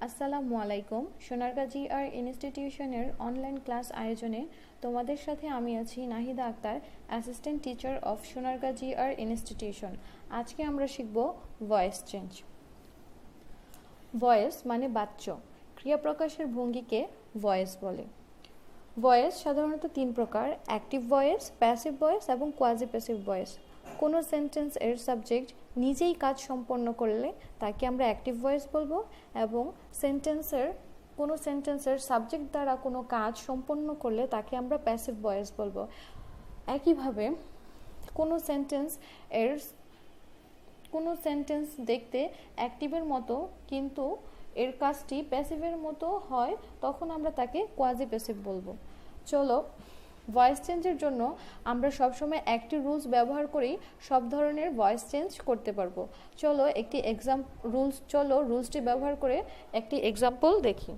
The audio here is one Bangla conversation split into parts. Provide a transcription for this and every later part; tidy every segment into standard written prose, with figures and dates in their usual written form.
আসসালামু আলাইকুম। সোনারগাঁ জিআর ইনস্টিটিউশনের অনলাইন ক্লাস আয়োজনে তোমাদের সাথে আমি আছি Nahida Akter, assistant teacher of Sonargaon GR institution. আজকে আমরা শিখব ভয়েস চেঞ্জ। ভয়েস মানে বাচ্য, ক্রিয়া প্রকাশের ভঙ্গিকে ভয়েস বলে। ভয়েস সাধারণত তিন প্রকার: অ্যাক্টিভ ভয়েস, প্যাসিভ ভয়েস এবং কোয়াজি প্যাসিভ ভয়েস। কোনো সেন্টেন্স এর সাবজেক্ট নিজেই কাজ সম্পন্ন করলে তাকে আমরা অ্যাক্টিভ ভয়েস বলবো, এবং কোনো সেন্টেন্সের সাবজেক্ট দ্বারা কোনো কাজ সম্পন্ন করলে তাকে আমরা প্যাসিভ ভয়েস বলবো। একইভাবে কোনো সেন্টেন্স দেখতে অ্যাক্টিভের মতো কিন্তু এর কাজটি প্যাসিভের মতো হয়, তখন আমরা তাকে কোয়াজি প্যাসিভ বলবো। চলো, ভয়েস চেঞ্জের জন্য আমরা সবসময় একটি রুলস ব্যবহার করেই সব ধরনের ভয়েস চেঞ্জ করতে পারবো। রুলসটি ব্যবহার করে একটি এক্সাম্পল দেখি।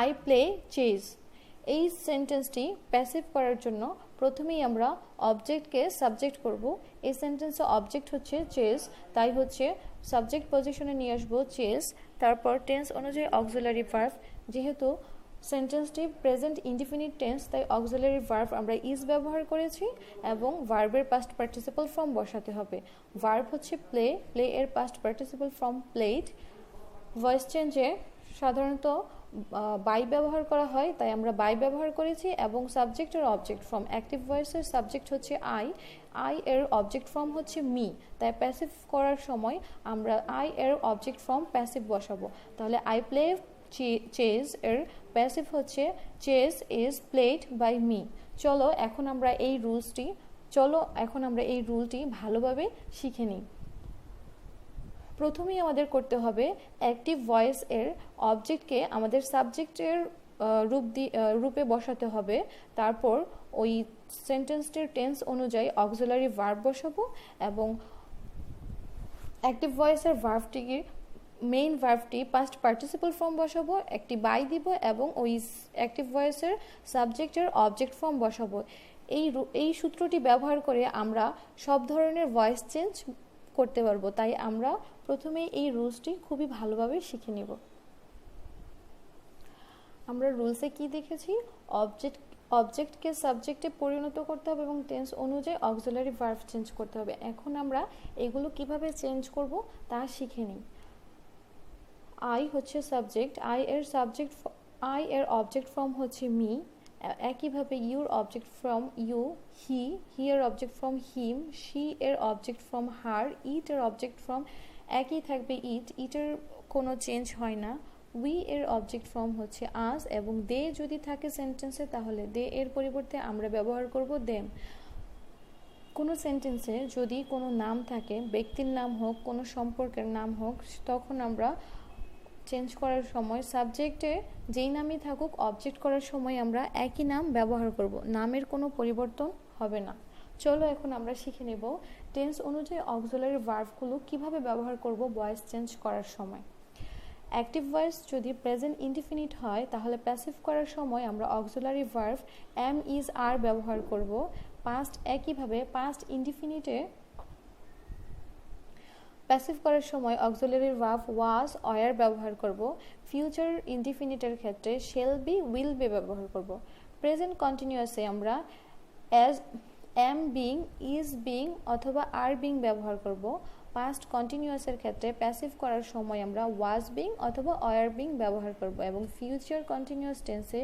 I play chess. এই সেন্টেন্সটি প্যাসিভ করার জন্য প্রথমেই আমরা অবজেক্টকে সাবজেক্ট করব। এই সেন্টেন্সে অবজেক্ট হচ্ছে চেস, তাই হচ্ছে সাবজেক্ট পজিশনে নিয়ে আসবো চেস। তারপর টেন্স অনুযায়ী অক্সিলারি ভার্ব, যেহেতু সেন্টেন্সটি প্রেজেন্ট ইনডিফিনিট টেন্স তাই অক্সিলারি ভার্ব আমরা ইজ ব্যবহার করেছি, এবং ভার্বের পাস্ট পার্টিসিপল ফর্ম বসাতে হবে। ভার্ব হচ্ছে প্লে, প্লে এর past participle form played. Voice চেঞ্জে সাধারণত বাই ব্যবহার করা হয়, তাই আমরা বাই ব্যবহার করেছি, এবং সাবজেক্ট এর অবজেক্ট ফর্ম, অ্যাক্টিভ ভয়েসের সাবজেক্ট হচ্ছে আই এর অবজেক্ট ফর্ম হচ্ছে মি, তাই প্যাসিভ করার সময় আমরা আই এর অবজেক্ট ফর্ম প্যাসিভ বসাবো। তাহলে আই প্লে চেস এর প্যাসিভ হচ্ছে chess is played by me. এখন আমরা এই রুলটি ভালোভাবে শিখে নিই। প্রথমেই আমাদের করতে হবে অ্যাক্টিভ ভয়েস এর অবজেক্টকে আমাদের সাবজেক্টের রূপে বসাতে হবে। তারপর ওই সেন্টেন্সটির টেন্স অনুযায়ী অক্সিলারি ভার্ব বসাবো, এবং অ্যাক্টিভ ভয়েসের মেইন ভার্বটি পাস্ট পার্টিসিপল ফর্ম বসাবো, একটি বাই দিব, এবং ওই অ্যাক্টিভ ভয়েসের সাবজেক্টের অবজেক্ট ফর্ম বসাবো। এই সূত্রটি ব্যবহার করে আমরা সব ধরনের ভয়েস চেঞ্জ করতে পারবো, তাই আমরা প্রথমেই এই রুলসটি খুবই ভালোভাবে শিখে নিব। আমরা রুলসে কি দেখেছি? অবজেক্টকে সাবজেক্টে পরিণত করতে হবে এবং টেন্স অনুযায়ী অক্সিলারি ভার্ব চেঞ্জ করতে হবে। এখন আমরা এগুলো কিভাবে চেঞ্জ করব তা শিখে নিই। আই হচ্ছে সাবজেক্ট, আই এর অবজেক্ট ফর্ম হচ্ছে মি। একইভাবে ইউর অবজেক্ট ফর্ম ইউ, হি এর অবজেক্ট ফর্ম হিম, শি এর অবজেক্ট ফর্ম হার, ইট এর অবজেক্ট ফর্ম একই থাকবে ইটের কোনো চেঞ্জ হয় না। উই এর অবজেক্ট ফর্ম হচ্ছে আস, এবং দে যদি থাকে সেন্টেন্সে তাহলে দে এর পরিবর্তে আমরা ব্যবহার করব দেম। কোনো সেন্টেন্সে যদি কোনো নাম থাকে, ব্যক্তির নাম হোক, কোনো সম্পর্কের নাম হোক, তখন আমরা চেঞ্জ করার সময় সাবজেক্টে যেই নামই থাকুক অবজেক্ট করার সময় আমরা একই নাম ব্যবহার করব, নামের কোনো পরিবর্তন হবে না। এখন আমরা শিখে নেব টেন্স অনুযায়ী অক্সিলারি ভার্বগুলো কিভাবে ব্যবহার করব ভয়েস চেঞ্জ করার সময়। অ্যাক্টিভ ভয়েস যদি প্রেজেন্ট ইনডিফিনিট হয় তাহলে প্যাসিভ করার সময় আমরা auxiliary verb am, is, are ব্যবহার করব। একইভাবে পাস্ট ইনডিফিনিটে প্যাসিভ করার সময় অক্সিলারি ভার্ব ওয়াজ, ওয়ার ব্যবহার করব। ফিউচার ইনডিফিনিটের ক্ষেত্রে শেল বি, উইল বি ব্যবহার করব। প্রেজেন্ট কন্টিনিউয়াসে আমরা এম বিং, ইজ বিং অথবা আর বিং ব্যবহার করব। পাস্ট কন্টিনিউয়াসের ক্ষেত্রে প্যাসিভ করার সময় আমরা ওয়াজ বিং অথবা ওয়ার বিং ব্যবহার করব, এবং ফিউচার কন্টিনিউয়াস টেন্সে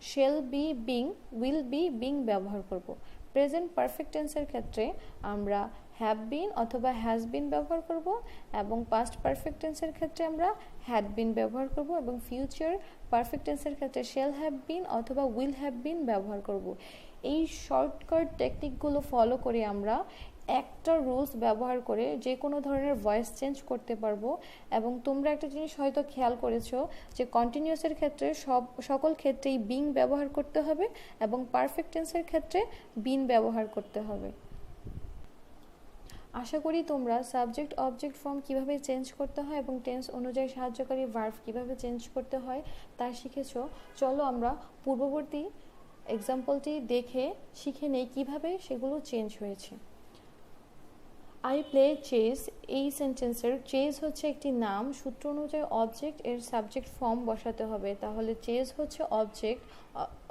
shall be being, will be being ব্যবহার করব। প্রেজেন্ট পারফেক্ট টেন্সের ক্ষেত্রে আমরা হ্যাভ বিন অথবা হ্যাজ বিন ব্যবহার করব, এবং পাস্ট পারফেক্ট টেন্সের ক্ষেত্রে আমরা হ্যাড বিন ব্যবহার করব, এবং ফিউচার পারফেক্ট টেন্সের ক্ষেত্রে শেল হ্যাভ বিন অথবা উইল হ্যাভ বিন ব্যবহার করব। এই শর্টকাট টেকনিকগুলো ফলো করে আমরা একটা রুলস ব্যবহার করে যে কোনো ধরনের ভয়েস চেঞ্জ করতে পারবো। এবং তোমরা একটা জিনিস হয়তো খেয়াল করেছো যে কন্টিনিউয়াসের ক্ষেত্রে সকল ক্ষেত্রেই বিং ব্যবহার করতে হবে, এবং পারফেক্ট টেন্সের ক্ষেত্রে বিন ব্যবহার করতে হবে। আশা করি তোমরা সাবজেক্ট অবজেক্ট ফর্ম কিভাবে চেঞ্জ করতে হয় এবং টেন্স অনুযায়ী সাহায্যকারী ভার্ব কিভাবে চেঞ্জ করতে হয় তা শিখেছো। আমরা পূর্ববর্তী এক্সাম্পলটি দেখে শিখে নেই কিভাবে সেগুলো চেঞ্জ হয়েছে। আই প্লে চেস, এই সেন্টেন্সের চেস হচ্ছে একটি নাম, সূত্র অনুযায়ী অবজেক্ট এর সাবজেক্ট ফর্ম বসাতে হবে। তাহলে চেস হচ্ছে অবজেক্ট,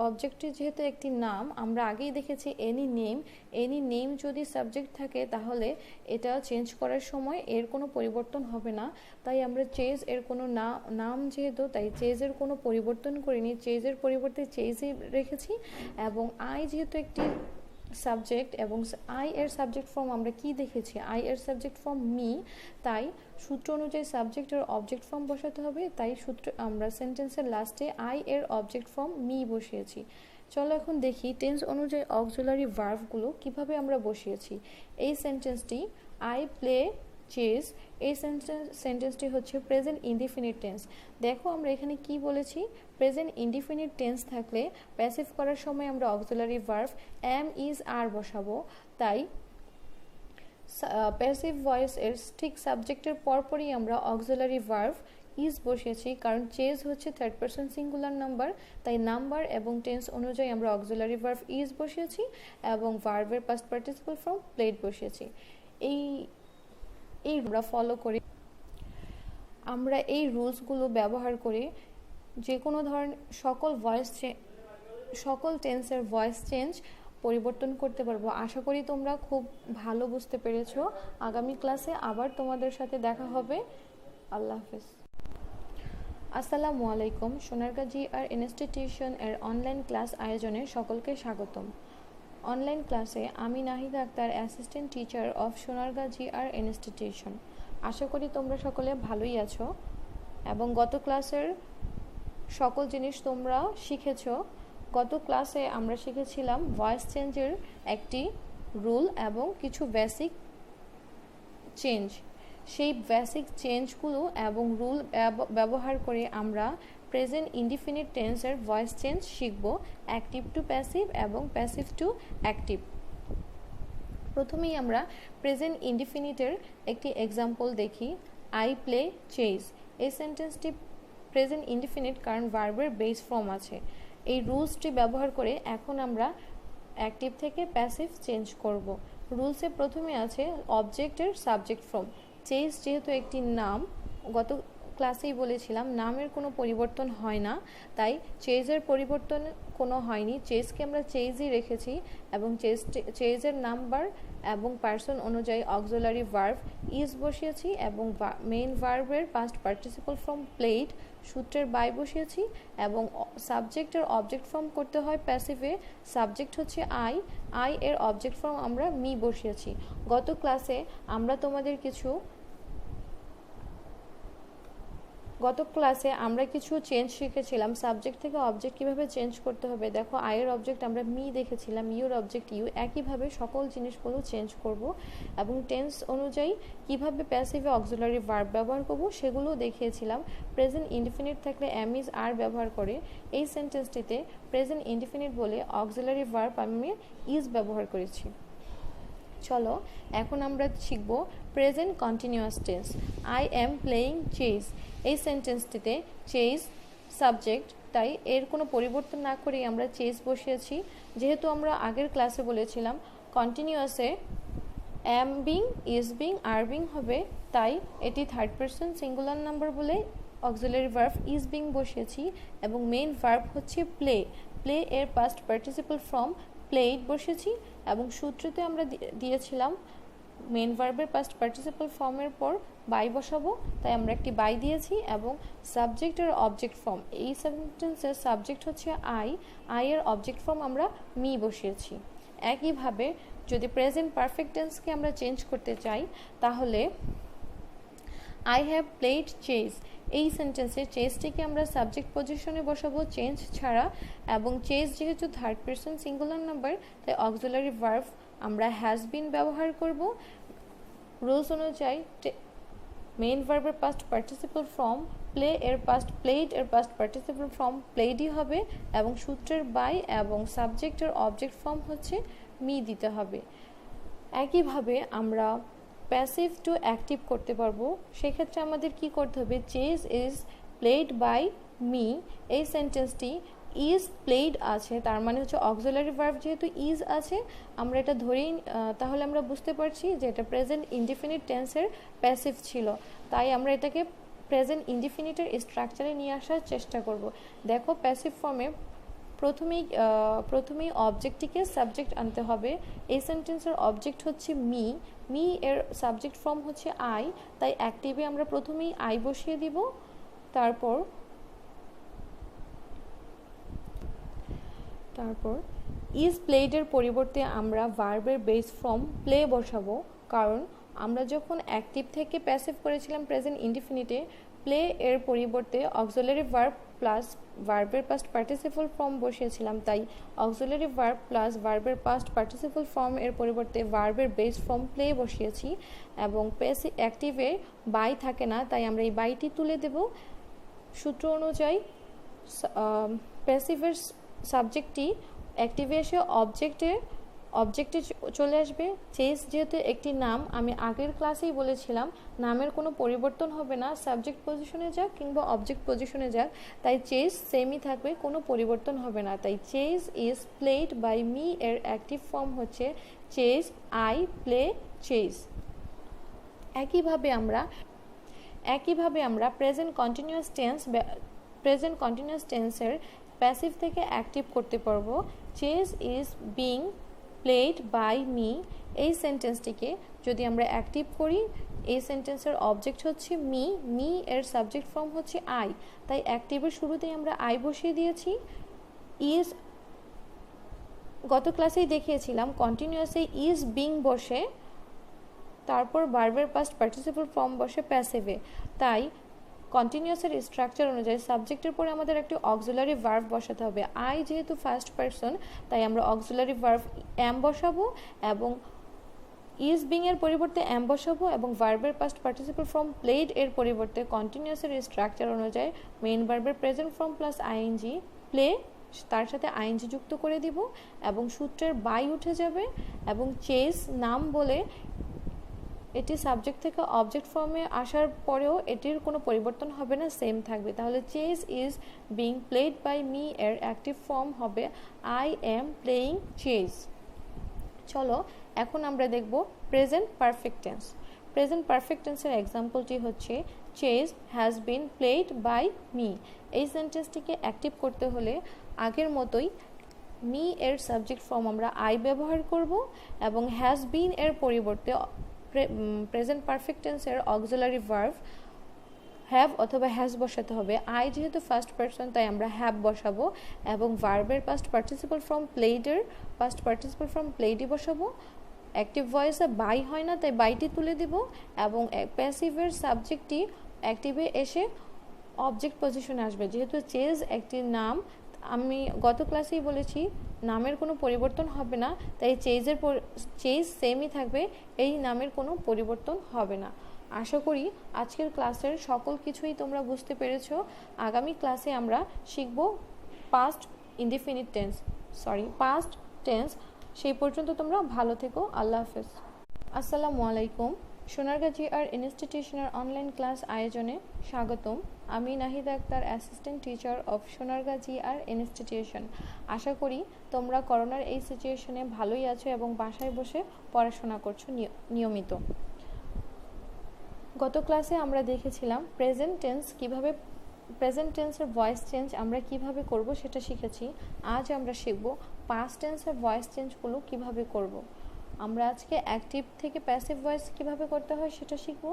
অবজেক্টটি যেহেতু একটি নাম, আমরা আগেই দেখেছি এনি নেম যদি সাবজেক্ট থাকে তাহলে এটা চেঞ্জ করার সময় এর কোনো পরিবর্তন হবে না। তাই আমরা চেজ এর কোনো নাম যেহেতু, তাই চেজের কোনো পরিবর্তন করিনি, চেজের পরিবর্তে চেজই রেখেছি। এবং আই যেহেতু একটি সাবজেক্ট এবং আই এর সাবজেক্ট ফর্ম আমরা কি দেখেছি, আই এর সাবজেক্ট ফর্ম মি, তাই সূত্র অনুযায়ী সাবজেক্ট এর অবজেক্ট ফর্ম বসাতে হবে। তাই সূত্র আমরা সেন্টেন্সের লাস্টে আই এর অবজেক্ট ফর্ম মি বসিয়েছি। চলো এখন দেখি টেন্স অনুযায়ী অক্সিলারি ভার্বগুলো কিভাবে আমরা বসিয়েছি। এই সেন্টেন্সটি আই প্লে চেস, এই সেন্টেন্সটি হচ্ছে প্রেজেন্ট ইনডিফিনিট টেন্স। দেখো আমরা এখানে কি বলেছি, প্রেজেন্ট ইনডিফিনিট টেন্স থাকলে প্যাসিভ করার সময় আমরা অক্সিলারি ভার্ব এম ইজ আর বসাবো। তাই প্যাসিভ ভয়েস এর ঠিক সাবজেক্টের পরপরই আমরা অক্সিলারি ভার্ব ইজ বসিয়েছি, কারণ চেজ হচ্ছে থার্ড পারসন সিঙ্গুলার নাম্বার, তাই নাম্বার এবং টেন্স অনুযায়ী আমরা অক্সিলারি ভার্ব ইজ বসিয়েছি এবং ভার্বের পাস্ট পার্টিসিপল ফর্ম প্লেড বসিয়েছি। এই আমরা ফলো করি, আমরা এই রুলসগুলো ব্যবহার করে যে কোনো ধরনের সকল টেন্সের ভয়েস চেঞ্জ পরিবর্তন করতে পারবো। আশা করি তোমরা খুব ভালো বুঝতে পেরেছো। আগামী ক্লাসে আবার তোমাদের সাথে দেখা হবে। আল্লাহ হাফেজ। আসসালামু আলাইকুম। সোনারগাঁ জিআর ইনস্টিটিউশন এর অনলাইন ক্লাস আয়োজনে সকলকে স্বাগতম। অনলাইন ক্লাসে আমি Nahida Akter, assistant teacher of Sonargaon GR institution. আশা করি তোমরা সকলে ভালোই আছো এবং গত ক্লাসের সকল জিনিস তোমরা শিখেছো। গত ক্লাসে আমরা শিখেছিলাম ভয়েস চেঞ্জের একটি রুল এবং কিছু বেসিক চেঞ্জ। সেই বেসিক চেঞ্জগুলো এবং রুল ব্যবহার করে আমরা প্রেজেন্ট ইনডিফিনিট টেন্সের ভয়েস চেঞ্জ শিখব, অ্যাক্টিভ টু প্যাসিভ এবং প্যাসিভ টু অ্যাক্টিভ। প্রথমেই আমরা প্রেজেন্ট ইনডিফিনিটের একটি এক্সাম্পল দেখি। আই প্লে চেস, এই সেন্টেন্সটি প্রেজেন্ট ইনডিফিনিট কারণ ভার্বের বেস ফর্ম আছে। এই রুলসটি ব্যবহার করে এখন আমরা অ্যাক্টিভ থেকে প্যাসিভ চেঞ্জ করব। রুলসে প্রথমে আছে অবজেক্টের সাবজেক্ট ফর্ম। চেস যেহেতু একটি নাম, গত ক্লাসেই বলেছিলাম নামের কোনো পরিবর্তন হয় না, তাই চেজের পরিবর্তন কোনো হয়নি, চেজকে আমরা চেজই রেখেছি এবং চেজের নাম্বার এবং পার্সন অনুযায়ী অক্সিলারি ভার্ব ইজ বসিয়েছি এবং মেইন ভার্বের পাস্ট পার্টিসিপল ফর্ম প্লেড, সূত্রের বাই বসিয়েছি এবং সাবজেক্টের অবজেক্ট ফর্ম করতে হয় প্যাসিভে। সাবজেক্ট হচ্ছে আই এর অবজেক্ট ফর্ম আমরা মি বসিয়েছি। গত ক্লাসে আমরা কিছু চেঞ্জ শিখেছিলাম, সাবজেক্ট থেকে অবজেক্ট কিভাবে চেঞ্জ করতে হবে। দেখো আয়ের অবজেক্ট আমরা মি দেখেছিলাম, ইউর অবজেক্ট ইউ, একইভাবে সকল জিনিসগুলো চেঞ্জ করব এবং টেন্স অনুযায়ী কিভাবে প্যাসিভে অক্সিলারি ভার্ব ব্যবহার করব সেগুলো দেখিয়েছিলাম। প্রেজেন্ট ইনডিফিনিট থাকলে এম ইজ আর ব্যবহার করে এই সেন্টেন্সটিতে প্রেজেন্ট ইনডিফিনিট বলে অক্সিলারি ভার্ব আমি ইজ ব্যবহার করেছি। চলো এখন আমরা শিখব present continuous tense. I am playing chess, এই সেন্টেন্সটিতে চেস সাবজেক্ট, তাই এর কোনো পরিবর্তন না করেই আমরা চেস বসিয়েছি। যেহেতু আমরা আগের ক্লাসে বলেছিলাম কন্টিনিউয়াসে am being, is being, are being হবে, তাই এটি থার্ড পারসন সিঙ্গুলার নাম্বার বলে অক্সিলারি ভার্ব ইজ বিং বসিয়েছি এবং মেইন ভার্ব হচ্ছে প্লে এর পাস্ট পার্টিসিপল ফর্ম প্লেড বসেছি এবং সূত্রতে আমরা দিয়েছিলাম মেইন ভার্বের পাস্ট পার্টিসিপল ফর্মের পর বাই বসাবো, তাই আমরা একটি বাই দিয়েছি এবং সাবজেক্টের অবজেক্ট ফর্ম, এই সেন্টেন্সের সাবজেক্ট হচ্ছে আই এর অবজেক্ট ফর্ম আমরা মি বসিয়েছি। একইভাবে যদি প্রেজেন্ট পারফেক্ট টেন্সকে আমরা চেঞ্জ করতে চাই তাহলে আই হ্যাভ প্লেড চেস, এই সেন্টেন্সে চেসটিকে আমরা সাবজেক্ট পজিশনে বসাবো চেঞ্জ ছাড়া এবং চেস যেহেতু থার্ড পারসন সিঙ্গুলার নাম্বার তাই অক্সিলারি ভার্ব আমরা হ্যাজ বিন ব্যবহার করব। রুলস অনুযায়ী মেইন ভার্বের পাস্ট পার্টিসিপল ফর্ম প্লেড এর পাস্ট পার্টিসিপল ফর্ম প্লেডই হবে এবং সূত্রের বাই এবং সাবজেক্টের অবজেক্ট ফর্ম হচ্ছে মি দিতে হবে। একইভাবে আমরা প্যাসিভ টু অ্যাক্টিভ করতে পারবো। সেক্ষেত্রে আমাদের কি করতে হবে, chess is played by me, এই সেন্টেন্সটি ইজ প্লেড আছে, তার মানে হচ্ছে অক্সিলারি ভার্ব যেহেতু ইজ আছে আমরা এটা ধরেই, তাহলে আমরা বুঝতে পারছি যে এটা প্রেজেন্ট ইনডিফিনিট টেন্সের প্যাসিভ ছিল, তাই আমরা এটাকে প্রেজেন্ট ইনডিফিনিটের স্ট্রাকচারে নিয়ে আসার চেষ্টা করব। দেখো প্যাসিভ ফর্মে প্রথমেই অবজেক্টটিকে সাবজেক্ট আনতে হবে। এই সেন্টেন্সের অবজেক্ট হচ্ছে মি, মি এর সাবজেক্ট ফর্ম হচ্ছে আই, তাই অ্যাক্টিভে আমরা প্রথমেই আই বসিয়ে দিব। তারপর ইজ প্লেডের পরিবর্তে আমরা ভার্বের বেস ফর্ম প্লে বসাবো, কারণ আমরা যখন অ্যাক্টিভ থেকে প্যাসিভ করেছিলাম প্রেজেন্ট ইনডিফিনিটে, প্লে এর পরিবর্তে অক্সিলারি ভার্ব প্লাস ভার্বের পাস্ট পার্টিসিপল ফর্ম বসিয়েছিলাম, তাই অক্সিলারি ভার্ব প্লাস ভার্বের পাস্ট পার্টিসিপল ফর্ম এর পরিবর্তে ভার্বের বেস ফর্ম প্লে বসিয়েছি। এবং অ্যাক্টিভে বাই থাকে না, তাই আমরা এই বাইটি তুলে দেব। সূত্র অনুযায়ী প্যাসিভের সাবজেক্টটি অ্যাক্টিভে এসে অবজেক্টে চলে আসবে। চেস যেহেতু একটি নাম, আমি আগের ক্লাসেই বলেছিলাম নামের কোনো পরিবর্তন হবে না, সাবজেক্ট পজিশনে যাক কিংবা অবজেক্ট পজিশনে যাক, তাই চেস সেমই থাকবে, কোনো পরিবর্তন হবে না। তাই chess is played by me এর অ্যাক্টিভ ফর্ম হচ্ছে চেস, আই প্লে চেস। একইভাবে আমরা প্রেজেন্ট কন্টিনিউয়াস টেন্সের প্যাসিভ থেকে অ্যাক্টিভ করতে পারবো। Chess is being played by me, এই সেন্টেন্সটিকে যদি আমরা অ্যাক্টিভ করি, এই সেন্টেন্সের অবজেক্ট হচ্ছে মি, মি এর সাবজেক্ট ফর্ম হচ্ছে আই, তাই অ্যাক্টিভের শুরুতেই আমরা আই বসিয়ে দিয়েছি। ইজ গত ক্লাসেই দেখিয়েছিলাম কন্টিনিউয়াসে ইজ বিং বসে, তারপর ভার্বের পাস্ট পার্টিসিপল ফর্ম বসে প্যাসিভে, তাই কন্টিনিউয়াসের স্ট্রাকচার অনুযায়ী সাবজেক্টের পরে আমাদের একটি অক্সিলারি ভার্ব বসাতে হবে। আই যেহেতু ফার্স্ট পারসন, তাই আমরা অক্সিলারি ভার্ব অ্যাম বসাবো এবং ইজ বিং এর পরিবর্তে অ্যাম বসাবো, এবং ভার্বের পাস্ট পার্টিসিপল ফর্ম প্লেড এর পরিবর্তে কন্টিনিউয়াসের স্ট্রাকচার অনুযায়ী মেইন ভার্বের present form plus ING play, তার সাথে আইএনজি যুক্ত করে দিব এবং সূত্রের বাই উঠে যাবে, এবং চেস নাম বলে এটি সাবজেক্ট থেকে অবজেক্ট ফর্মে আসার পরেও এটির কোনো পরিবর্তন হবে না, সেম থাকবে। তাহলে chess is being played by me এর অ্যাক্টিভ ফর্ম হবে আই এম প্লেয়িং চেস। চলো এখন আমরা দেখব present perfect tense. Present perfect টেন্সের এক্সাম্পলটি হচ্ছে chess has been played by me. এই সেন্টেন্সটিকে অ্যাক্টিভ করতে হলে আগের মতোই মি এর সাবজেক্ট ফর্ম আমরা আই ব্যবহার করব এবং হ্যাজ বিন এর পরিবর্তে প্রেজেন্ট পারফেক্ট টেন্সের অক্সিলারি ভার্ব হ্যাভ অথবা হ্যাজ বসাতে হবে। আই যেহেতু ফার্স্ট পারসন, তাই আমরা হ্যাভ বসাবো এবং ভার্বের পাস্ট পার্টিসিপল ফর্ম প্লেডই বসাবো। অ্যাক্টিভ ভয়েসে বাই হয় না, তাই বাইটি তুলে দেব এবং প্যাসিভের সাবজেক্টটি অ্যাক্টিভে এসে অবজেক্ট পজিশনে আসবে। যেহেতু চেজ একটি নাম, আমি গত ক্লাসেই বলেছি নামের কোনো পরিবর্তন হবে না, তাই চেজ সেমই থাকবে, এই নামের কোনো পরিবর্তন হবে না। আশা করি আজকের ক্লাসের সকল কিছুই তোমরা বুঝতে পেরেছো। আগামী ক্লাসে আমরা শিখব পাস্ট টেন্স। সেই পর্যন্ত তোমরা ভালো থেকো। আল্লাহ হাফেজ। আসসালামু আলাইকুম। সোনারগাঁ জিআর ইনস্টিটিউশনের অনলাইন ক্লাস আয়োজনে স্বাগতম। আমি Nahida Akter, assistant teacher of Sonargaon GR institution. আশা করি তোমরা করোনার এই সিচুয়েশনে ভালোই আছো এবং বাসায় বসে পড়াশোনা করছো নিয়মিত। গত ক্লাসে আমরা দেখেছিলাম প্রেজেন্ট টেন্সের ভয়েস চেঞ্জ আমরা কিভাবে করব সেটা শিখেছি। আজ আমরা শিখব পাস্ট টেন্সের ভয়েস চেঞ্জগুলো কিভাবে করব। আমরা আজকে অ্যাক্টিভ থেকে প্যাসিভ ভয়েস কিভাবে করতে হয় সেটা শিখব,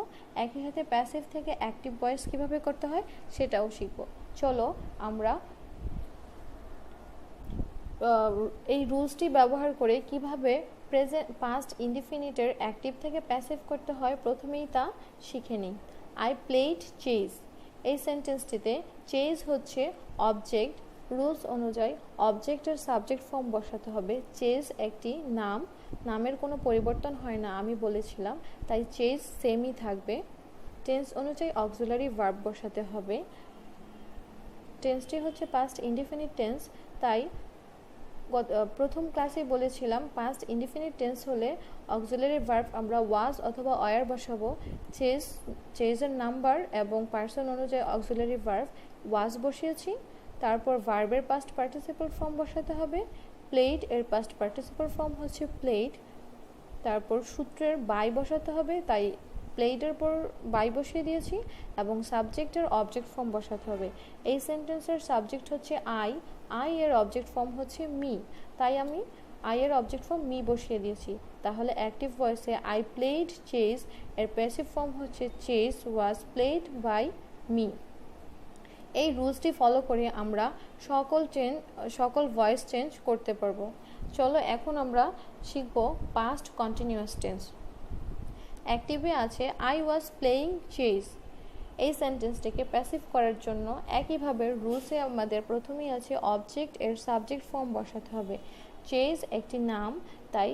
একই সাথে প্যাসিভ থেকে অ্যাক্টিভ ভয়েস কিভাবে করতে হয় সেটাও শিখব। চলো আমরা এই রুলসটি ব্যবহার করে কিভাবে পাস্ট ইনডিফিনিটের অ্যাক্টিভ থেকে প্যাসিভ করতে হয় প্রথমেই তা শিখে নিই। I played chess. এই সেন্টেন্সটিতে চেস হচ্ছে অবজেক্ট। রুলস অনুযায়ী অবজেক্টের সাবজেক্ট ফর্ম বসাতে হবে। চেস একটি নাম, নামের কোনো পরিবর্তন হয় না আমি বলেছিলাম, তাই চেস সেমই থাকবে। টেন্স অনুযায়ী অক্সিলারি ভার্ব বসাতে হবে। টেন্সটি হচ্ছে পাস্ট ইনডিফিনিট টেন্স, তাই প্রথম ক্লাসে বলেছিলাম পাস্ট ইনডিফিনিট টেন্স হলে অক্সিলারি ভার্ব আমরা ওয়াজ অথবা ওয়ার বসাবো। চেজের নাম্বার এবং পার্সন অনুযায়ী অক্সিলারি ভার্ব ওয়াজ বসিয়েছি, তারপর ভার্বের পাস্ট পার্টিসিপল ফর্ম বসাতে হবে, প্লেড এর পাস্ট পার্টিসিপল ফর্ম হচ্ছে প্লেড, তারপর সূত্রের বাই বসাতে হবে, তাই প্লেডের পর বাই বসিয়ে দিয়েছি, এবং সাবজেক্টের অবজেক্ট ফর্ম বসাতে হবে। এই সেন্টেন্সের সাবজেক্ট হচ্ছে আই এর অবজেক্ট ফর্ম হচ্ছে মি, তাই আমি আই এর অবজেক্ট ফর্ম মি বসিয়ে দিয়েছি। তাহলে অ্যাক্টিভ ভয়েসে আই প্লেড চেস এর প্যাসিভ ফর্ম হচ্ছে chess was played by me. এই রুলসটি ফলো করে আমরা সকল ভয়েস চেঞ্জ করতে পারবো। চলো এখন আমরা শিখব পাস্ট কন্টিনিউয়াস টেন্স। অ্যাক্টিভে আছে আই ওয়াজ প্লেয়িং চেস। এই সেন্টেন্সটিকে প্যাসিভ করার জন্য একইভাবে রুলসে আমাদের প্রথমেই আছে অবজেক্ট এর সাবজেক্ট ফর্ম বসাতে হবে। চেজ একটি নাম, তাই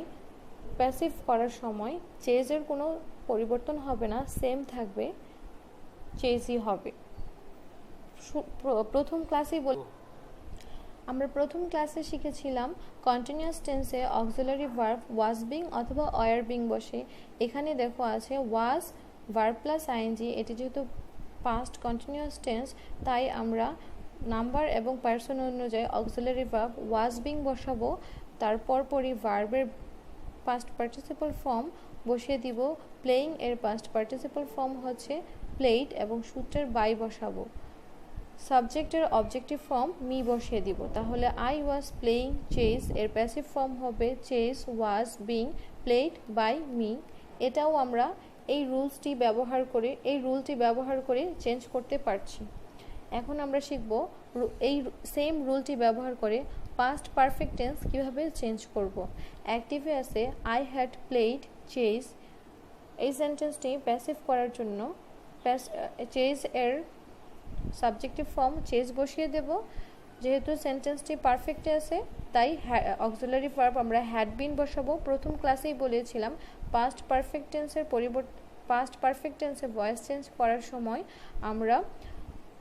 প্যাসিভ করার সময় চেজের কোনো পরিবর্তন হবে না, সেম থাকবে, চেজই হবে। আমরা প্রথম ক্লাসে শিখেছিলাম কন্টিনিউয়াস টেন্সে অক্সিলারি ভার্ব ওয়াজ বিং অথবা ওয়ার বিং বসে। এখানে দেখো আছে ওয়াজ ভার্ব প্লাস আইএনজি, এটি যেহেতু পাস্ট কন্টিনিউয়াস টেন্স তাই আমরা নাম্বার এবং পার্সন অনুযায়ী অক্সিলারি ভার্ব ওয়াজ বিং বসাবো, তারপর পরই ভার্বের পাস্ট পার্টিসিপল ফর্ম বসিয়ে দিব, প্লেইং এর পাস্ট পার্টিসিপল ফর্ম হচ্ছে প্লেড এবং সূত্রের বাই বসাবো, সাবজেক্টের অবজেক্টিভ ফর্ম মি বসিয়ে দিব। তাহলে আই ওয়াজ প্লেইং চেস এর প্যাসিভ ফর্ম হবে chess was being played by me. এটাও আমরা এই রুলটি ব্যবহার করে চেঞ্জ করতে পারছি। এখন আমরা শিখব এই সেম রুলটি ব্যবহার করে পাস্ট পারফেক্ট টেন্স কিভাবে চেঞ্জ করব। অ্যাক্টিভে আছে আই হ্যাড প্লেড চেস। এই সেন্টেন্সটি প্যাসিভ করার জন্য চেস এর সাবজেক্টিভ ফর্ম চেস বসিয়ে দেব। যেহেতু সেন্টেন্সটি পারফেক্টে আছে তাই অক্সিলারি ভার্ব আমরা হ্যাড বিন বসাবো। প্রথম ক্লাসেই বলেছিলাম পাস্ট পারফেক্ট টেন্সে ভয়েস চেঞ্জ করার সময় আমরা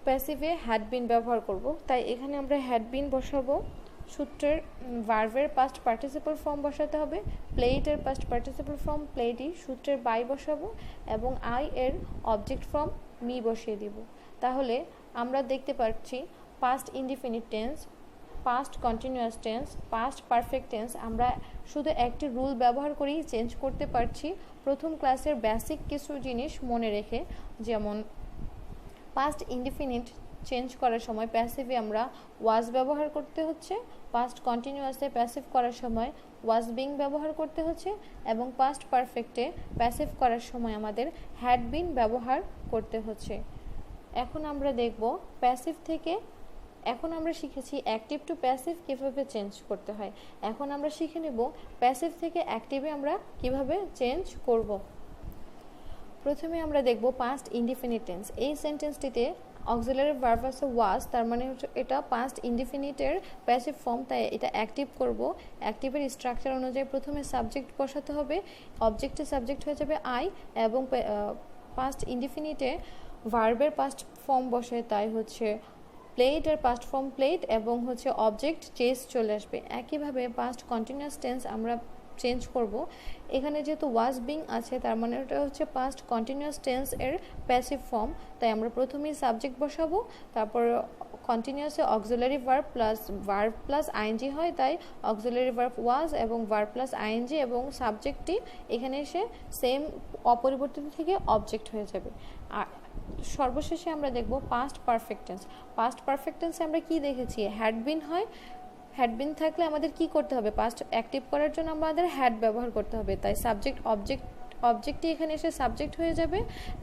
প্যাসিভে হ্যাড বিন ব্যবহার করব, তাই এখানে আমরা হ্যাড বিন বসাবো। সূত্রের ভার্বের পাস্ট পার্টিসিপল ফর্ম বসাতে হবে, প্লেড এর পাস্ট পার্টিসিপল ফর্ম প্লেডই, সূত্রের বাই বসাবো এবং আই এর অবজেক্ট ফর্ম মি বসিয়ে দিব। তাহলে আমরা দেখতে পাচ্ছি past indefinite tense, past continuous tense, past perfect tense আমরা শুধু একটি রুল ব্যবহার করেই চেঞ্জ করতে পারছি। প্রথম ক্লাসের বেসিক কিছু জিনিস মনে রেখে, যেমন পাস্ট ইনডিফিনিট চেঞ্জ করার সময় প্যাসিভে আমরা ওয়াজ ব্যবহার করতে হচ্ছে, পাস্ট কন্টিনিউয়াসে প্যাসিভ করার সময় ওয়াজ বিং ব্যবহার করতে হচ্ছে, এবং পাস্ট পারফেক্টে প্যাসিভ করার সময় আমাদের হ্যাড বিন ব্যবহার করতে হচ্ছে। এখন আমরা দেখব এখন আমরা শিখেছি অ্যাক্টিভ টু প্যাসিভ কিভাবে চেঞ্জ করতে হয়। এখন আমরা শিখে নেব প্যাসিভ থেকে অ্যাক্টিভে আমরা কিভাবে চেঞ্জ করব। প্রথমে আমরা দেখব পাস্ট ইনডিফিনিট টেন্স। এই সেন্টেন্সটিতে অক্সিলারি ভার্ব আছে ওয়াজ, তার মানে হচ্ছে এটা পাস্ট ইনডিফিনিটের প্যাসিভ ফর্ম, তাই এটা অ্যাক্টিভ করব। অ্যাক্টিভের স্ট্রাকচার অনুযায়ী প্রথমে সাবজেক্ট বসাতে হবে, অবজেক্টের সাবজেক্ট হয়ে যাবে আই, এবং পাস্ট ইনডিফিনিটে ভার্বের পাস্ট ফর্ম বসে, তাই হচ্ছে প্লেড এর পাস্ট ফর্ম প্লেড এবং হচ্ছে অবজেক্ট চেস চলে আসবে। একইভাবে পাস্ট কন্টিনিউয়াস টেন্স আমরা চেঞ্জ করব। এখানে যেহেতু ওয়াজ বিং আছে তার মানে এটা হচ্ছে পাস্ট কন্টিনিউয়াস টেন্স এর প্যাসিভ ফর্ম, তাই আমরা প্রথমেই সাবজেক্ট বসাবো, তারপর কন্টিনিউয়াসে অক্সিলারি ভার্ব প্লাস আইএনজি হয়, তাই অক্সিলারি ভার্ব ওয়াজ এবং ভার্ব প্লাস আইএনজি এবং সাবজেক্টটি এখানে এসে সেম অপরিবর্তিত থেকে অবজেক্ট হয়ে যাবে। আর সর্বশেষে আমরা দেখব past perfect tense. Past perfect টেন্সে আমরা কি দেখেছি, হ্যাড বিন হয়, হ্যাড বিন থাকলে আমাদের কি করতে হবে, পাস্ট অ্যাক্টিভ করার জন্য আমাদের হ্যাড ব্যবহার করতে হবে, তাই অবজেক্টটি এখানে এসে সাবজেক্ট হয়ে যাবে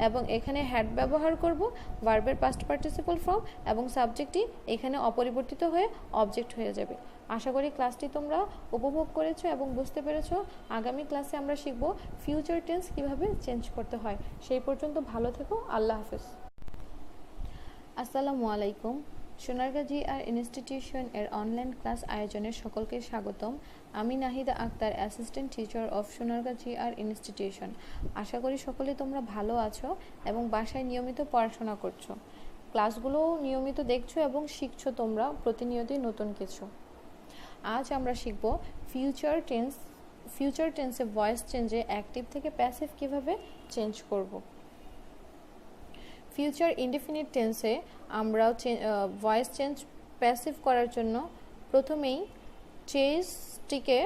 এবং এখানে হ্যাড ব্যবহার করব, ভার্বের পাস্ট পার্টিসিপল ফর্ম এবং সাবজেক্টটি এখানে অপরিবর্তিত হয়ে অবজেক্ট হয়ে যাবে। আশা করি ক্লাসটি তোমরা উপভোগ করেছো এবং বুঝতে পেরেছো। আগামী ক্লাসে আমরা শিখব ফিউচার টেন্স কিভাবে চেঞ্জ করতে হয়। সেই পর্যন্ত ভালো থেকো, আল্লাহ হাফেজ। আসসালামু আলাইকুম। সোনারগাঁ জিআর ইনস্টিটিউশন এর অনলাইন ক্লাস আয়োজনে সকলকে স্বাগতম। আমি Nahida Akter, assistant teacher of Sonargaon GR institution. আশা করি সকলে তোমরা ভালো আছো এবং বাসায় নিয়মিত পড়াশোনা করছো, ক্লাসগুলো নিয়মিত দেখছো এবং শিখছো তোমরা প্রতিনিয়তই নতুন কিছু। আজ আমরা শিখব ফিউচার টেন্সে ভয়েস চেঞ্জে অ্যাক্টিভ থেকে প্যাসিভ কিভাবে চেঞ্জ করব। ফিউচার ইনডিফিনিট টেন্সে আমরা ভয়েস চেঞ্জ প্যাসিভ করার জন্য প্রথমেই চেজটিকে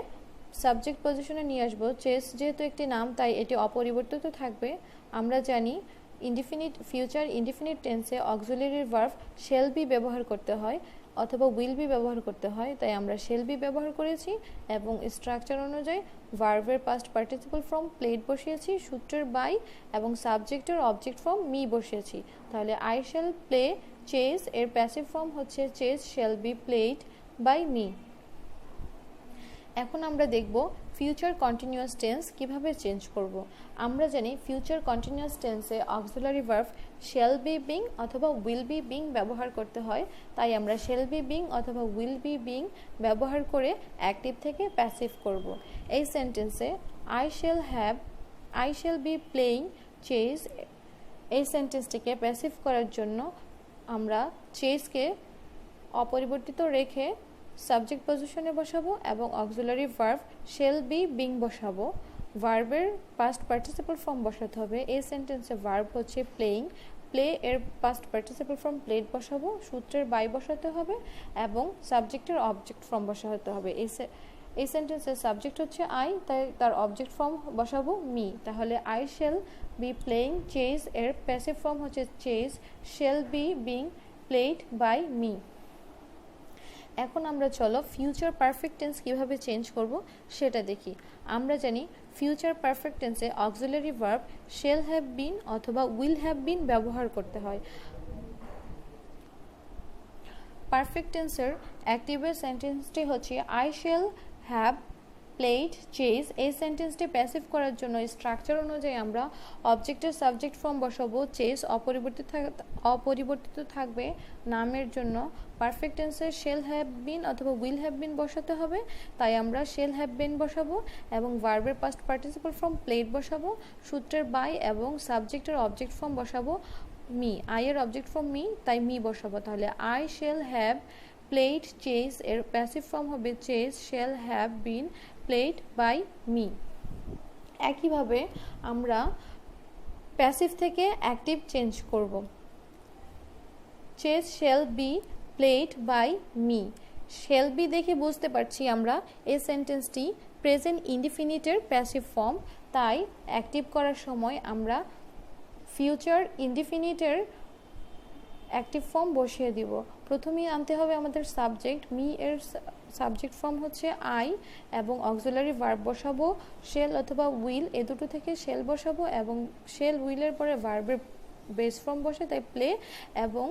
সাবজেক্ট পজিশনে নিয়ে আসবো। চেজ যেহেতু একটি নাম তাই এটি অপরিবর্তিত থাকবে। আমরা জানি ফিউচার ইনডিফিনিট টেন্সে অক্সিলারি ভার্ব শ্যাল বি ব্যবহার করতে হয় অথবা উইল বি ব্যবহার করতে হয়, তাই আমরা শ্যাল বি ব্যবহার করেছি এবং স্ট্রাকচার অনুযায়ী ভার্বের পাস্ট পার্টিসিপল ফর্ম প্লেড বসিয়েছি, সূত্রের বাই এবং সাবজেক্টের অবজেক্ট ফর্ম মি বসিয়েছি। তাহলে আই শ্যাল প্লে চেজ এর প্যাসিভ ফর্ম হচ্ছে chase shall be played by me. এখন আমরা দেখব ফিউচার কন্টিনিউয়াস টেন্স কিভাবে চেঞ্জ করব। আমরা জানি ফিউচার কন্টিনিউয়াস টেন্সে auxiliary verb shall be being অথবা উইল বি বিং ব্যবহার করতে হয়, তাই আমরা শ্যাল বি বিং অথবা উইল বি বিং ব্যবহার করে অ্যাক্টিভ থেকে প্যাসিভ করব। এই সেন্টেন্সে I shall be playing chase, এই সেন্টেন্সটিকে প্যাসিভ করার জন্য আমরা চেজকে অপরিবর্তিত রেখে সাবজেক্ট পজিশনে বসাবো এবং auxiliary verb shall be being বসাবো। ভার্বের পাস্ট পার্টিসিপল ফর্ম বসাতে হবে। এই সেন্টেন্সে ভার্ব হচ্ছে প্লেইং, প্লে এর পাস্ট পার্টিসিপল ফর্ম প্লেড বসাবো, সূত্রের বাই বসাতে হবে এবং সাবজেক্টের অবজেক্ট ফর্ম বসাতে হবে। এই সেন্টেন্সের সাবজেক্ট হচ্ছে আই, তাই তার অবজেক্ট ফর্ম বসাবো মি। তাহলে I shall be playing chase এর প্যাসিভ ফর্ম হচ্ছে chase shall be being played by me. এখন আমরা চলো ফিউচার পারফেক্ট টেন্স কিভাবে চেঞ্জ করব সেটা দেখি। আমরা জানি ফিউচার পারফেক্ট টেন্সে auxiliary verb shall have been অথবা উইল হ্যাভ বিন ব্যবহার করতে হয়। পারফেক্ট টেন্সের অ্যাক্টিভের সেন্টেন্সটি হচ্ছে I shall have played chess. এই সেন্টেন্সটি প্যাসিভ করার জন্য স্ট্রাকচার অনুযায়ী আমরা অবজেক্টের সাবজেক্ট ফর্ম বসাবো। চেজ অপরিবর্তিত থাকবে নামের জন্য। পারফেক্ট টেন্সে শ্যাল হ্যাভ বিন অথবা উইল হ্যাভ বিন বসাতে হবে, তাই আমরা শ্যাল হ্যাভ বিন বসাবো এবং ভার্বের পাস্ট পার্টিসিপল ফর্ম প্লেড বসাবো, সূত্রের বাই এবং সাবজেক্টের অবজেক্ট ফর্ম বসাবো মি। আই এর অবজেক্ট ফর্ম মি, তাই মি বসাবো। তাহলে I shall have played chess এর প্যাসিভ ফর্ম হবে chess shall have been played by me. একইভাবে আমরা প্যাসিভ থেকে অ্যাক্টিভ চেঞ্জ করব। Chess shall be played by me. Shall be দেখে বুঝতে পারছি আমরা এই সেন্টেন্সটি প্রেজেন্ট ইনডিফিনিটের প্যাসিভ ফর্ম, তাই অ্যাক্টিভ করার সময় আমরা ফিউচার ইনডিফিনিটের অ্যাক্টিভ ফর্ম বসিয়ে দিব। প্রথমেই আনতে হবে আমাদের সাবজেক্ট। মি এর সাবজেক্ট ফর্ম হচ্ছে আই এবং অক্সিলারি ভার্ব বসাবো শ্যাল অথবা উইল, এ দুটো থেকে শ্যাল বসাবো এবং শ্যাল উইলের পরে ভার্বের বেস ফর্ম বসে, তাই প্লে এবং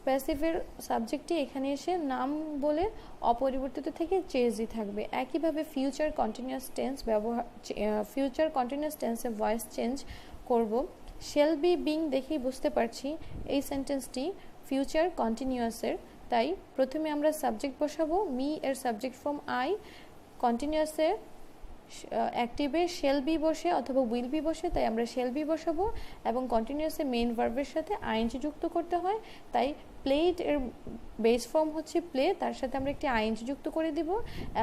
প্যাসিভের সাবজেক্টটি এখানে এসে নাম বলে অপরিবর্তিত থেকে চেজই থাকবে। একইভাবে ফিউচার কন্টিনিউয়াস টেন্সে ভয়েস চেঞ্জ করব। শ্যাল বি বিং দেখেই বুঝতে পারছি এই সেন্টেন্সটি ফিউচার কন্টিনিউয়াসের, তাই প্রথমে আমরা সাবজেক্ট বসাবো। মি এর সাবজেক্ট ফর্ম আই, কন্টিনিউয়াসে অ্যাক্টিভে শ্যাল বি বসে অথবা উইল বি বসে, তাই আমরা শ্যাল বি বসাবো এবং কন্টিনিউয়াসে মেইন ভার্বের সাথে আইএনজি যুক্ত করতে হয়, তাই প্লেড এর বেস ফর্ম হচ্ছে প্লে, তার সাথে আমরা একটি আইএনজি যুক্ত করে দিব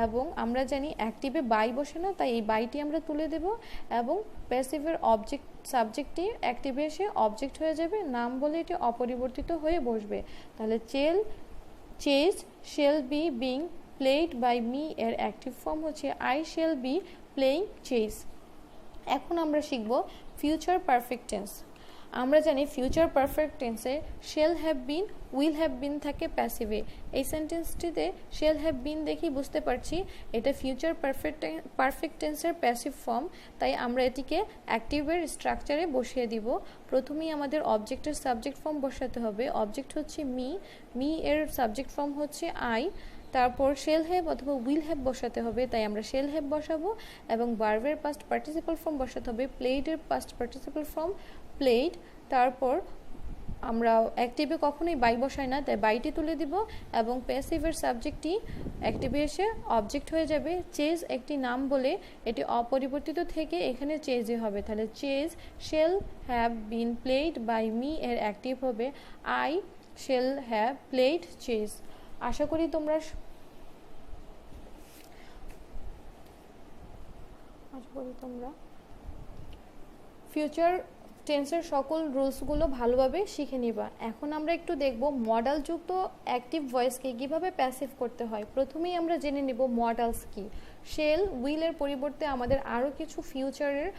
এবং আমরা জানি অ্যাক্টিভে বাই বসে না, তাই এই বাইটি আমরা তুলে দেব এবং প্যাসিভের সাবজেক্টটি অ্যাক্টিভে এসে অবজেক্ট হয়ে যাবে, নাম বলে এটি অপরিবর্তিত হয়ে বসবে। তাহলে chase shall be being played by me এর অ্যাক্টিভ ফর্ম হচ্ছে I shall be playing chase. এখন আমরা শিখব ফিউচার পারফেক্ট টেন্স। আমরা জানি ফিউচার পারফেক্ট টেন্সে shall have been will have been থাকে প্যাসিভে। এই সেন্টেন্সটিতে শ্যাল হ্যাভ বিন দেখেই বুঝতে পারছি এটা ফিউচার পারফেক্ট টেন্সের প্যাসিভ ফর্ম, তাই আমরা এটিকে অ্যাক্টিভের স্ট্রাকচারে বসিয়ে দিব। প্রথমেই আমাদের অবজেক্টের সাবজেক্ট ফর্ম বসাতে হবে। অবজেক্ট হচ্ছে মি এর সাবজেক্ট ফর্ম হচ্ছে আই, তারপর শ্যাল হ্যাভ অথবা উইল হ্যাভ বসাতে হবে, তাই আমরা শ্যাল হ্যাভ বসাবো এবং ভার্বের পাস্ট পার্টিসিপল ফর্ম বসাতে হবে। প্লেডের পাস্ট পার্টিসিপল ফর্ম প্লেড, তারপর আমরা অ্যাক্টিভে কখনোই বাই বসাই না, তাই বাইটি তুলে দিব এবং প্যাসিভের সাবজেক্টটি অ্যাক্টিভে এসে অবজেক্ট হয়ে যাবে। চেজ একটি নাম বলে এটি অপরিবর্তিত থেকে এখানে চেজই হবে। তাহলে chase shall have been played by me এর অ্যাক্টিভ হবে I shall have played chase. আশা করি তোমরা ফিউচার টেন্সের সকল রুলসগুলো ভালোভাবে শিখে নিবা। এখন আমরা একটু দেখব মডালযুক্ত অ্যাক্টিভ ভয়েসকে কীভাবে প্যাসিভ করতে হয়। প্রথমেই আমরা জেনে নেব মডালস কি। শেল, উইলের পরিবর্তে আমাদের আরও কিছু ফিউচারের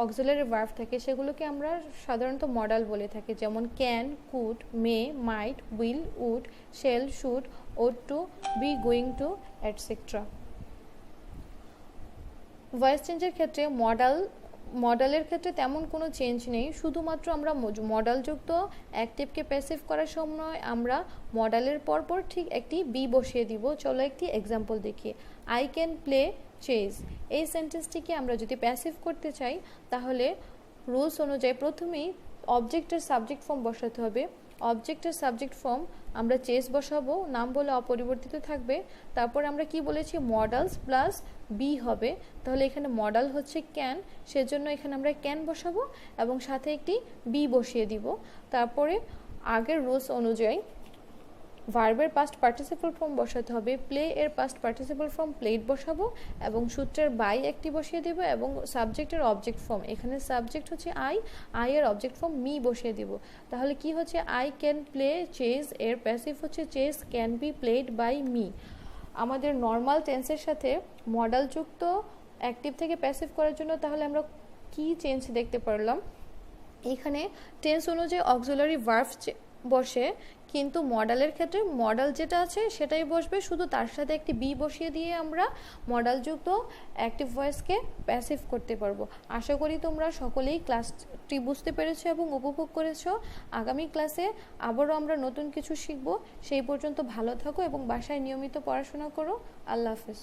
অক্সিলারি ভার্ব থাকে, সেগুলোকে আমরা সাধারণত মডাল বলে থাকি, যেমন can, could, may, might, will, would, shall, should, ought to, be, going to, etcetera. Voice চেঞ্জের ক্ষেত্রে মডালের ক্ষেত্রে তেমন কোনো চেঞ্জ নেই, শুধুমাত্র আমরা মডালযুক্ত অ্যাক্টিভকে প্যাসিভ করার সময় আমরা মডালের পরপর ঠিক একটি বি বসিয়ে দিব। চলো একটি এক্সাম্পল দেখি। I can play chess. এই সেন্টেন্সটিকে আমরা যদি প্যাসিভ করতে চাই তাহলে রুলস অনুযায়ী প্রথমেই অবজেক্টের সাবজেক্ট ফর্ম বসাতে হবে। অবজেক্টের সাবজেক্ট ফর্ম আমরা চেস বসাবো, নাম বলে অপরিবর্তিত থাকবে। তারপর আমরা কি বলেছি, মডালস প্লাস বি হবে, তাহলে এখানে মডাল হচ্ছে ক্যান, সেজন্য এখানে আমরা ক্যান বসাবো এবং সাথে একটি বি বসিয়ে দিব। তারপরে আগের রুলস অনুযায়ী ভার্বের পাস্ট পার্টিসিপল ফর্ম বসাতে হবে। প্লে এর পাস্ট পার্টিসিপল ফর্ম প্লেড বসাবো এবং সূত্রের বাই একটি বসিয়ে দেব এবং সাবজেক্টের অবজেক্ট ফর্ম, এখানে সাবজেক্ট হচ্ছে আই এর অবজেক্ট ফর্ম মি বসিয়ে দিব। তাহলে কি হচ্ছে, আই ক্যান প্লে চেস এর প্যাসিভ হচ্ছে chess can be played by me. আমাদের নর্মাল টেন্সের সাথে মডালযুক্ত অ্যাক্টিভ থেকে প্যাসিভ করার জন্য তাহলে আমরা কি চেঞ্জ দেখতে পারলাম। এখানে টেন্স অনুযায়ী অক্সিলারি ভার্ব বসে, কিন্তু মডালের ক্ষেত্রে মডাল যেটা আছে সেটাই বসবে, শুধু তার সাথে একটি বি বসিয়ে দিয়ে আমরা মডালযুক্ত অ্যাক্টিভ ভয়েসকে প্যাসিভ করতে পারবো। আশা করি তোমরা সকলেই ক্লাসটি বুঝতে পেরেছো এবং উপভোগ করেছো। আগামী ক্লাসে আবারও আমরা নতুন কিছু শিখব। সেই পর্যন্ত ভালো থাকো এবং বাসায় নিয়মিত পড়াশোনা করো। আল্লাহ হাফেজ।